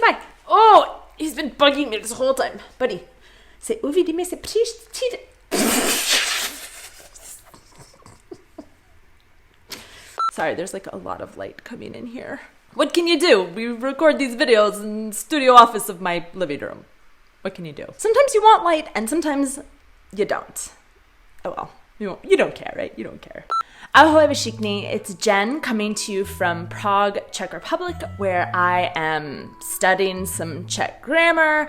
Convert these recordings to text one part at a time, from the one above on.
back. Oh, he's been bugging me this whole time. Buddy, say uvidíme se příště. Sorry, there's like a lot of light coming in here. What can you do? We record these videos in the studio office of my living room. What can you do? Sometimes you want light and sometimes you don't. Oh well, you don't care, right? You don't care. Ahoj všichni, it's Jen coming to you from Prague, Czech Republic, where I am studying some Czech grammar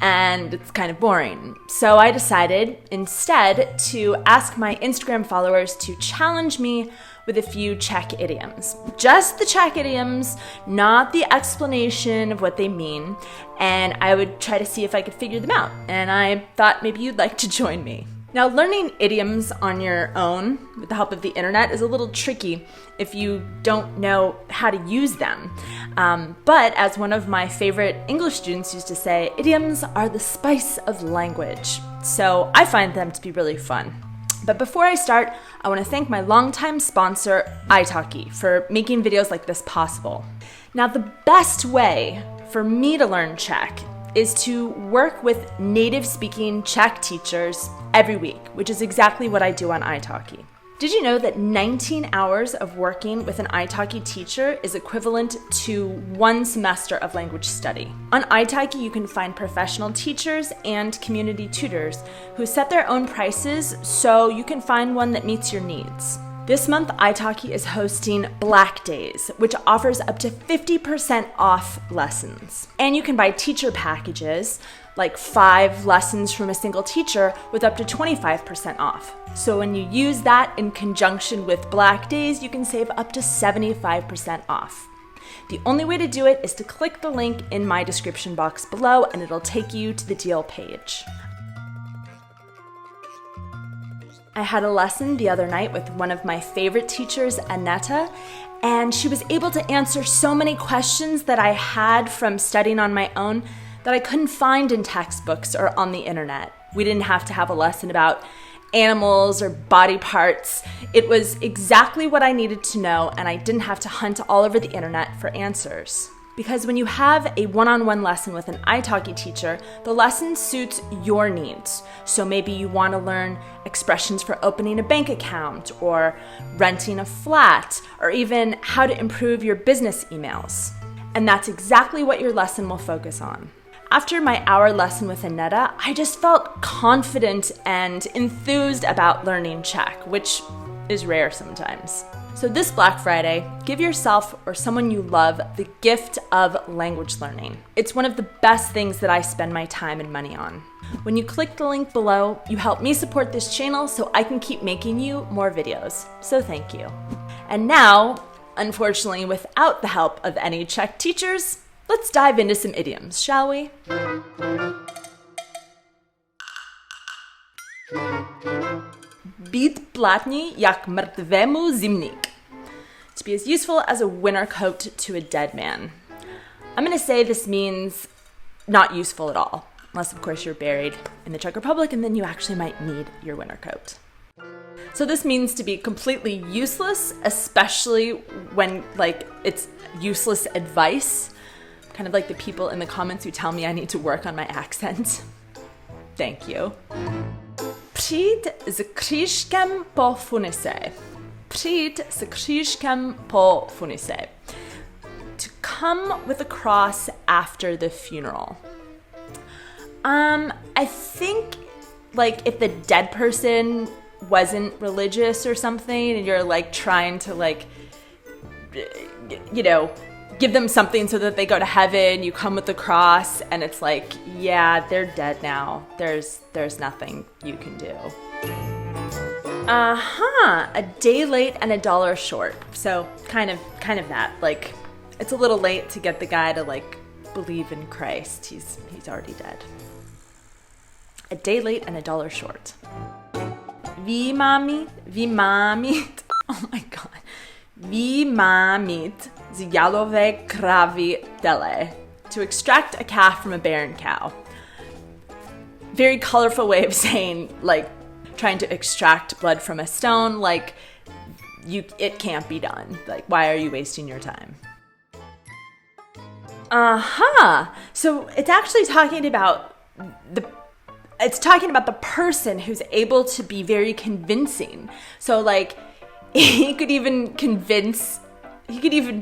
and it's kind of boring. So I decided instead to ask my Instagram followers to challenge me with a few Czech idioms. Just the Czech idioms, not the explanation of what they mean, and I would try to see if I could figure them out. And I thought maybe you'd like to join me. Now, learning idioms on your own with the help of the internet is a little tricky if you don't know how to use them. But as one of my favorite English students used to say, idioms are the spice of language. So I find them to be really fun. But before I start, I want to thank my longtime sponsor, italki, for making videos like this possible. Now, the best way for me to learn Czech is to work with native-speaking Czech teachers every week, which is exactly what I do on italki. Did you know that 19 hours of working with an italki teacher is equivalent to 1 semester of language study? On italki, you can find professional teachers and community tutors who set their own prices so you can find one that meets your needs. This month, italki is hosting Black Days, which offers up to 50% off lessons. And you can buy teacher packages, like 5 lessons from a single teacher with up to 25% off. So when you use that in conjunction with Black Days, you can save up to 75% off. The only way to do it is to click the link in my description box below and it'll take you to the deal page. I had a lesson the other night with one of my favorite teachers, Aneta, and she was able to answer so many questions that I had from studying on my own that I couldn't find in textbooks or on the internet. We didn't have to have a lesson about animals or body parts. It was exactly what I needed to know, and I didn't have to hunt all over the internet for answers. Because when you have a one-on-one lesson with an italki teacher, the lesson suits your needs. So maybe you want to learn expressions for opening a bank account or renting a flat, or even how to improve your business emails. And that's exactly what your lesson will focus on. After my hour lesson with Aneta, I just felt confident and enthused about learning Czech, which is rare sometimes. So this Black Friday, give yourself or someone you love the gift of language learning. It's one of the best things that I spend my time and money on. When you click the link below, you help me support this channel so I can keep making you more videos. So thank you. And now, unfortunately, without the help of any Czech teachers, let's dive into some idioms, shall we? Být platný jak mrtvému zimník. To be as useful as a winter coat to a dead man. I'm going to say this means not useful at all, unless of course you're buried in the Czech Republic and then you actually might need your winter coat. So this means to be completely useless, especially when it's useless advice. Kind of like the people in the comments who tell me I need to work on my accent. Thank you. Přijít s křížkem po funuse. Přijít s křížkem po funuse. To come with a cross after the funeral. I think if the dead person wasn't religious or something and you're trying to give them something so that they go to heaven, you come with the cross, and it's yeah, they're dead now. There's nothing you can do. A day late and $1 short. So kind of that. It's a little late to get the guy to believe in Christ. He's already dead. A day late and $1 short. Vymámit. Oh my god. Vymámit z jalové krávy tele. To extract a calf from a barren cow. Very colorful way of saying trying to extract blood from a stone. It can't be done. Why are you wasting your time? So it's actually talking about the person who's able to be very convincing. So like he could even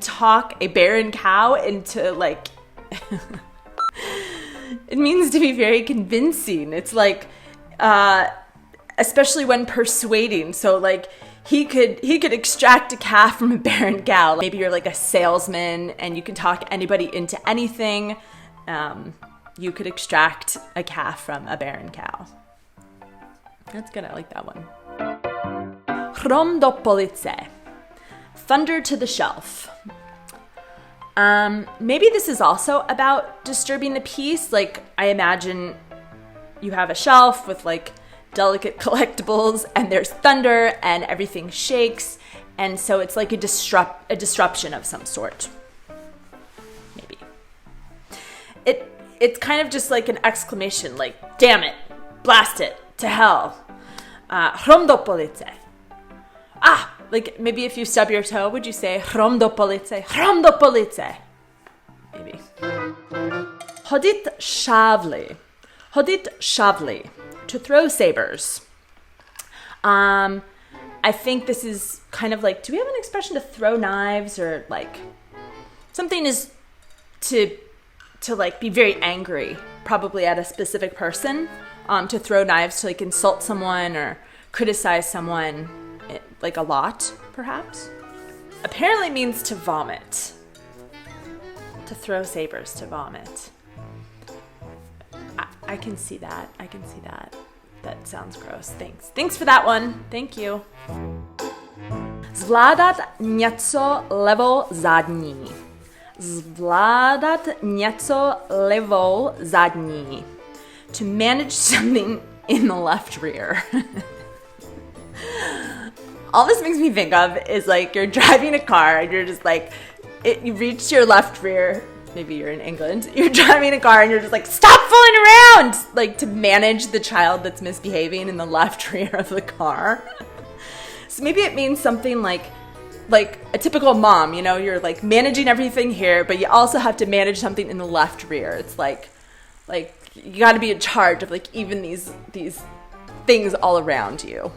talk a barren cow into like it means to be very convincing. It's like especially when persuading. So like he could extract a calf from a barren cow. Maybe you're like a salesman and you can talk anybody into anything. You could extract a calf from a barren cow. That's good. I like that one. Hrom do police. Thunder to the shelf. Maybe this is also about disturbing the peace. Like I imagine you have a shelf with like delicate collectibles and there's thunder and everything shakes. And so it's like a disruption of some sort. Maybe. It's kind of just like an exclamation, like, damn it, blast it, to hell. Hrom do police. Like maybe if you stub your toe, would you say Hrom do police? Hrom do police. Maybe. Hodit šavli. Hodit šavli. To throw sabers. I think this is kind of like, do we have an expression to throw knives, or like something is to like be very angry, probably at a specific person, to throw knives, to like insult someone or criticize someone like a lot, perhaps. Apparently means to vomit. To throw sabers, to vomit. I can see that. That sounds gross. Thanks for that one. Thank you. Zvládat něco, levou, zadní. Zvládat něco, levou, zadní. To manage something in the left rear. All this makes me think of is like you're driving a car and you're just like, you reach your left rear. Maybe you're in England. You're driving a car and you're just like, stop fooling around! Like to manage the child that's misbehaving in the left rear of the car. So maybe it means something like a typical mom, you know, you're like managing everything here, but you also have to manage something in the left rear. It's like you got to be in charge of like even these things all around you.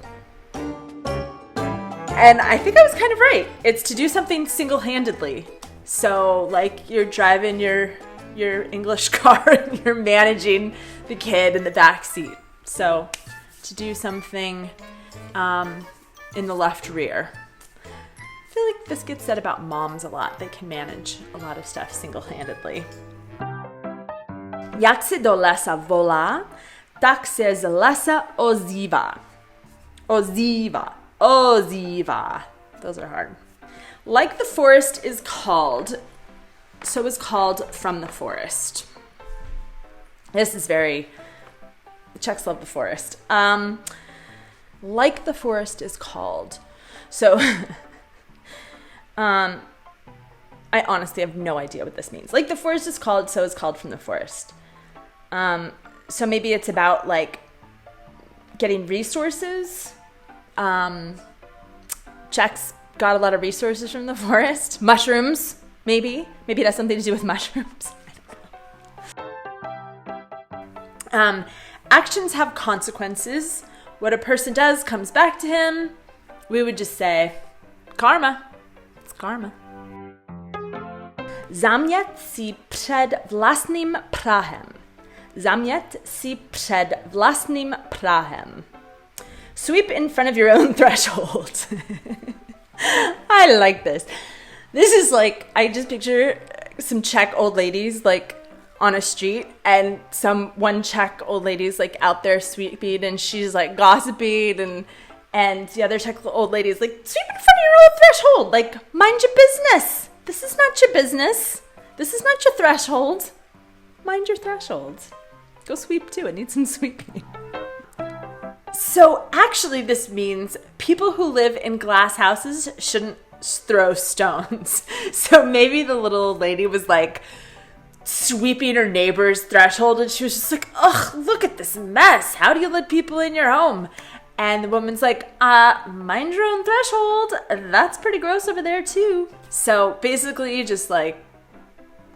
And I think I was kind of right. It's to do something single-handedly. So like you're driving your English car and you're managing the kid in the back seat. So to do something in the left rear. I feel like this gets said about moms a lot. They can manage a lot of stuff single-handedly. Jak se do lesa volá, tak se z lesa ozýva. Ozýva. Ozýva. Those are hard. Like the forest is called, so is called from the forest. This is very, the Czechs love the forest. Like the forest is called. So, I honestly have no idea what this means. Like the forest is called, so is called from the forest. So maybe it's about like getting resources. Czechs got a lot of resources from the forest. Mushrooms, maybe. Maybe it has something to do with mushrooms. I don't know. Actions have consequences. What a person does comes back to him. We would just say, karma. It's karma. Zameť si před vlastním prahem. Zameť si před vlastním prahem. Sweep in front of your own threshold. I like this. This is like, I just picture some Czech old ladies like on a street, and one Czech old lady's like out there sweeping, and she's like gossiping, and the other Czech old lady's like, sweep in front of your own threshold. Like, mind your business. This is not your business. This is not your threshold. Mind your threshold. Go sweep too. It needs some sweeping. So actually this means people who live in glass houses shouldn't throw stones. So maybe the little old lady was like sweeping her neighbor's threshold, and she was just like, ugh, look at this mess. How do you let people in your home? And the woman's like, mind your own threshold. That's pretty gross over there too. So basically just like,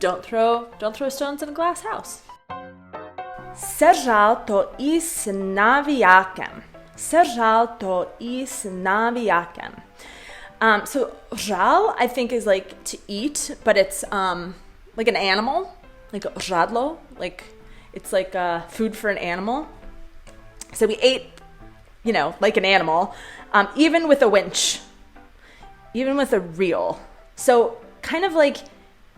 don't throw stones in a glass house. Sežral to I s navijákem. Sežral to I s navijákem. So žral, I think, is like to eat, but it's like an animal, like a žradlo, like it's like food for an animal. So we ate, you know, like an animal, even with a winch, even with a reel. So kind of like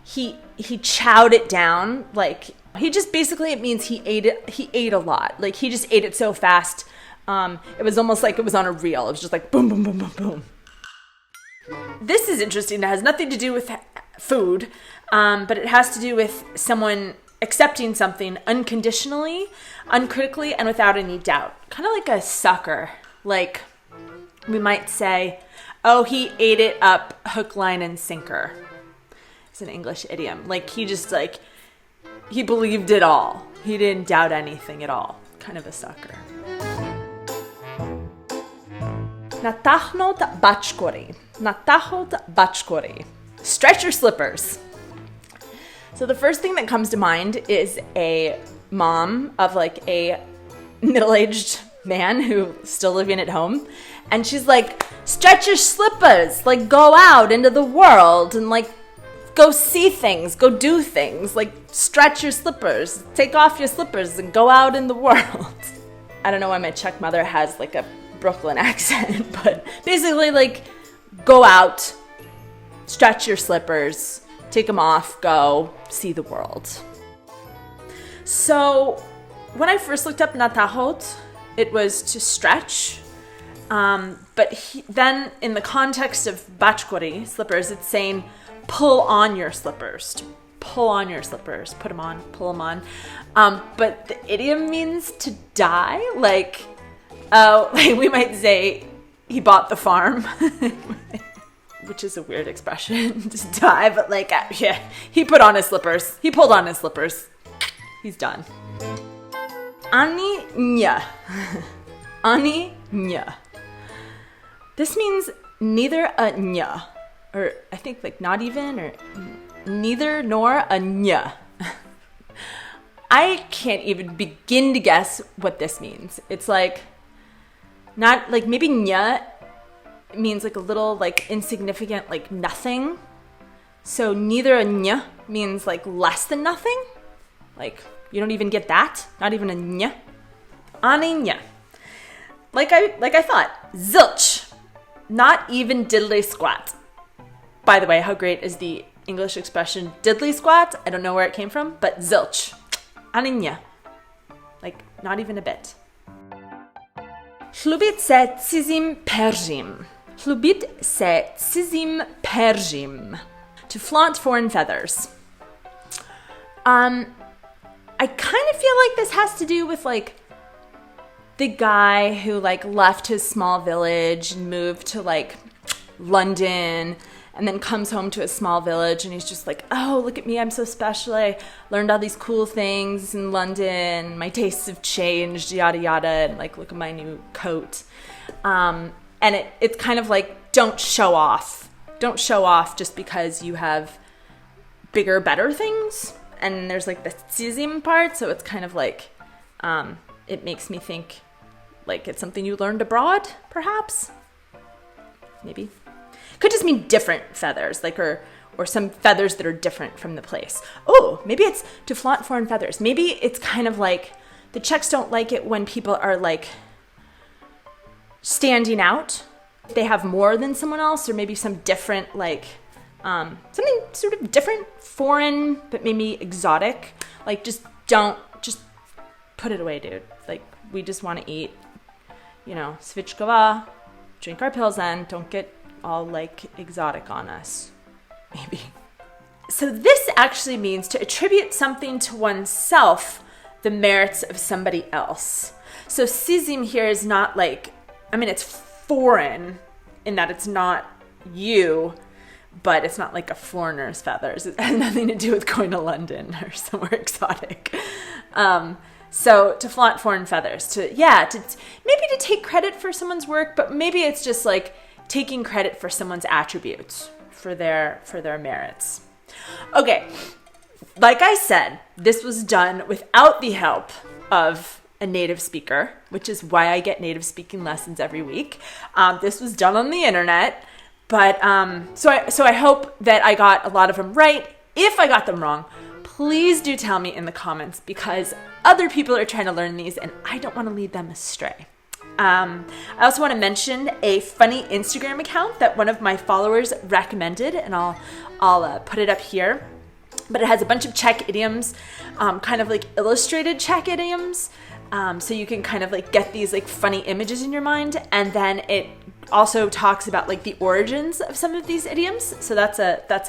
he chowed it down, like he just basically, it means he ate a lot. Like he just ate it so fast. It was almost like it was on a reel. It was just like boom, boom, boom, boom, boom. This is interesting. It has nothing to do with food, but it has to do with someone accepting something unconditionally, uncritically, and without any doubt. Kind of like a sucker. Like we might say, oh, he ate it up hook, line, and sinker. It's an English idiom. Like he just like, he believed it all. He didn't doubt anything at all. Kind of a sucker. Natáhnout bačkory. Natáhnout bačkory. Stretch your slippers. So the first thing that comes to mind is a mom of like a middle-aged man who's still living at home. And she's like, stretch your slippers. Like go out into the world and like go see things, go do things. Like stretch your slippers. Take off your slippers and go out in the world. I don't know why my Czech mother has like a Brooklyn accent, but basically like go out, stretch your slippers, take them off, go see the world. So when I first looked up natáhnout, it was to stretch, but then in the context of bačkory, slippers, it's saying pull on your slippers, to pull on your slippers, put them on, pull them on. But the idiom means to die, like we might say he bought the farm, which is a weird expression, to die, but like, yeah, he put on his slippers. He pulled on his slippers. He's done. Ani nya. Ani nya. This means neither a nya, or I think like not even, or neither nor a nya. I can't even begin to guess what this means. It's like, not like maybe nya means like a little like insignificant, like nothing. So neither a nya means like less than nothing. Like you don't even get that. Not even a nya. Ani nya. Like I thought. Zilch. Not even diddly squat. By the way, how great is the English expression diddly squat? I don't know where it came from, but zilch. Ani nya. Like not even a bit. Chlubit se cizím peržím. Chlubit se cizím peržím. To flaunt foreign feathers. I kind of feel like this has to do with like the guy who like left his small village and moved to like London and then comes home to a small village and he's just like, oh, look at me, I'm so special. I learned all these cool things in London. My tastes have changed, yada, yada. And like, look at my new coat. And it's kind of like, don't show off. Don't show off just because you have bigger, better things. And there's like the cizím part. So it's kind of like, it makes me think like it's something you learned abroad, perhaps. Maybe. Could just mean different feathers, like or some feathers that are different from the place. Oh, maybe it's to flaunt foreign feathers. Maybe it's kind of like the Czechs don't like it when people are like standing out. They have more than someone else, or maybe some different like something sort of different, foreign, but maybe exotic. Like just put it away, dude. Like we just want to eat, you know, svičková, drink our pills and don't get all like exotic on us, maybe. So this actually means to attribute something to oneself, the merits of somebody else. So cizím here is not like, I mean, it's foreign in that it's not you, but it's not like a foreigner's feathers. It has nothing to do with going to London or somewhere exotic. So to flaunt foreign feathers, to maybe to take credit for someone's work, but maybe it's just like taking credit for someone's attributes, for their merits. Okay, like I said, this was done without the help of a native speaker, which is why I get native speaking lessons every week. This was done on the internet, but so I hope that I got a lot of them right. If I got them wrong, please do tell me in the comments, because other people are trying to learn these and I don't want to lead them astray. I also want to mention a funny Instagram account that one of my followers recommended, and I'll put it up here. But it has a bunch of Czech idioms, kind of like illustrated Czech idioms. So you can kind of like get these like funny images in your mind, and then it also talks about like the origins of some of these idioms. So that's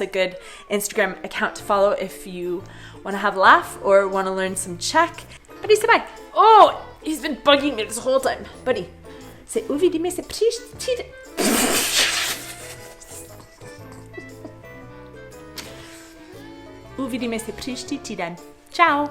a good Instagram account to follow if you want to have a laugh or want to learn some Czech. Buddy, say bye. Oh, he's been bugging me this whole time. Buddy, say uvidíme se příští. Uvidíme se příští týden. Ciao.